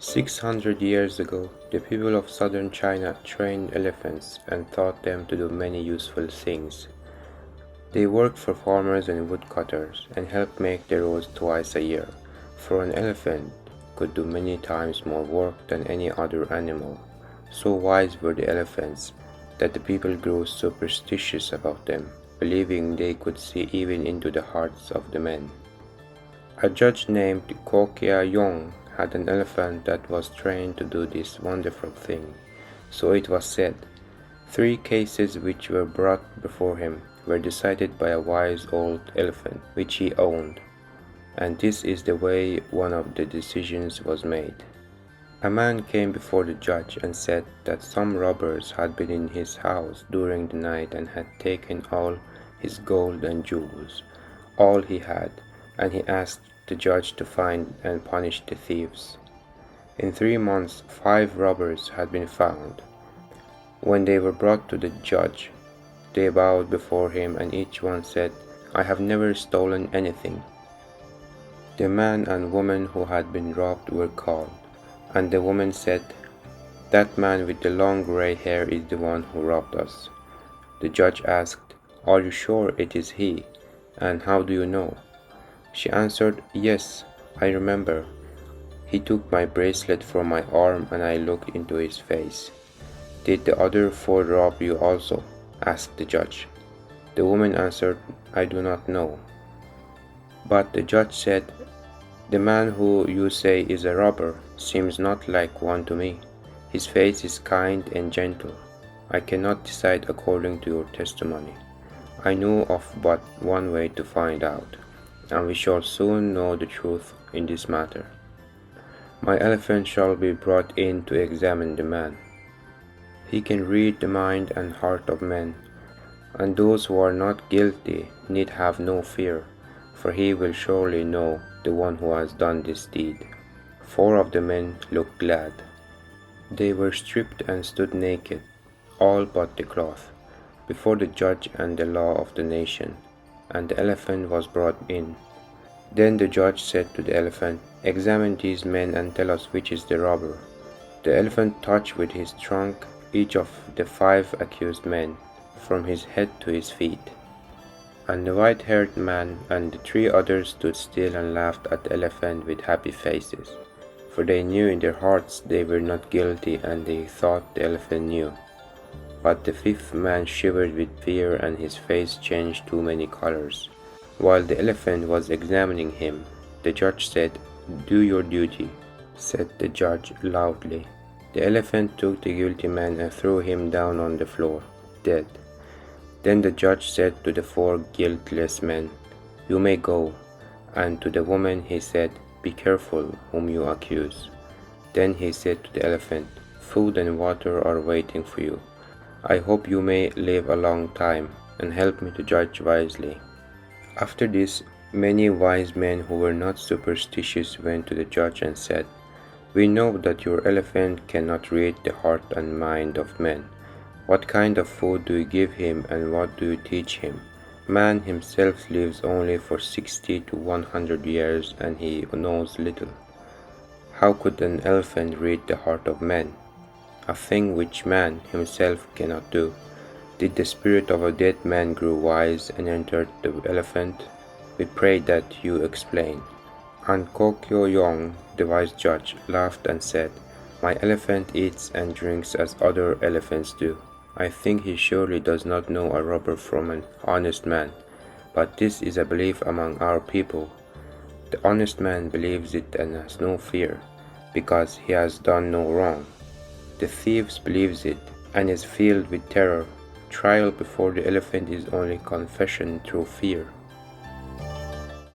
600 years ago, the people of southern China trained elephants and taught them to do many useful things. They worked for farmers and woodcutters and helped make the roads twice a year, for an elephant could do many times more work than any other animal. So wise were the elephants that the people grew superstitious about them, believing they could see even into the hearts of the men. A judge named Kokia Yong had an elephant that was trained to do this wonderful thing. So it was said. 3 cases which were brought before him were decided by a wise old elephant which he owned, and this is the way one of the decisions was made. A man came before the judge and said that some robbers had been in his house during the night and had taken all his gold and jewels, all he had, and he asked the judge to find and punish the thieves. In 3 months 5 robbers had been found. When they were brought to the judge, they bowed before him and each one said, "I have never stolen anything." The man and woman who had been robbed were called, and the woman said, "That man with the long gray hair is the one who robbed us." The judge asked, "Are you sure it is he? And how do you know?" She answered, "Yes, I remember. He took my bracelet from my arm and I looked into his face." "Did the other 4 rob you also?" asked the judge. The woman answered, "I do not know." But the judge said, "The man who you say is a robber seems not like one to me. His face is kind and gentle. I cannot decide according to your testimony. I know of but one way to find out, and we shall soon know the truth in this matter. My elephant shall be brought in to examine the man. He can read the mind and heart of men, and those who are not guilty need have no fear, for he will surely know the one who has done this deed." 4 of the men looked glad. They were stripped and stood naked, all but the cloth, before the judge and the law of the nation, and the elephant was brought in. Then the judge said to the elephant, "Examine these men and tell us which is the robber." The elephant touched with his trunk each of the 5 accused men, from his head to his feet. And the white-haired man and the 3 others stood still and laughed at the elephant with happy faces, for they knew in their hearts they were not guilty and they thought the elephant knew. But the 5th man shivered with fear and his face changed too many colors. While the elephant was examining him, the judge said, "Do your duty," said the judge loudly. The elephant took the guilty man and threw him down on the floor, dead. Then the judge said to the 4 guiltless men, "You may go," and to the woman he said, "Be careful whom you accuse." Then he said to the elephant, "Food and water are waiting for you. I hope you may live a long time and help me to judge wisely." After this, many wise men who were not superstitious went to the judge and said, "We know that your elephant cannot read the heart and mind of men. What kind of food do you give him and what do you teach him? Man himself lives only for 60 to 100 years and he knows little. How could an elephant read the heart of man? A thing which man himself cannot do. Did the spirit of a dead man grow wise and entered the elephant? We pray that you explain." And Kokyo Yong, the wise judge, laughed and said, "My elephant eats and drinks as other elephants do. I think he surely does not know a robber from an honest man, but this is a belief among our people. The honest man believes it and has no fear, because he has done no wrong. The thief believes it and is filled with terror. Trial before the elephant is only confession through fear.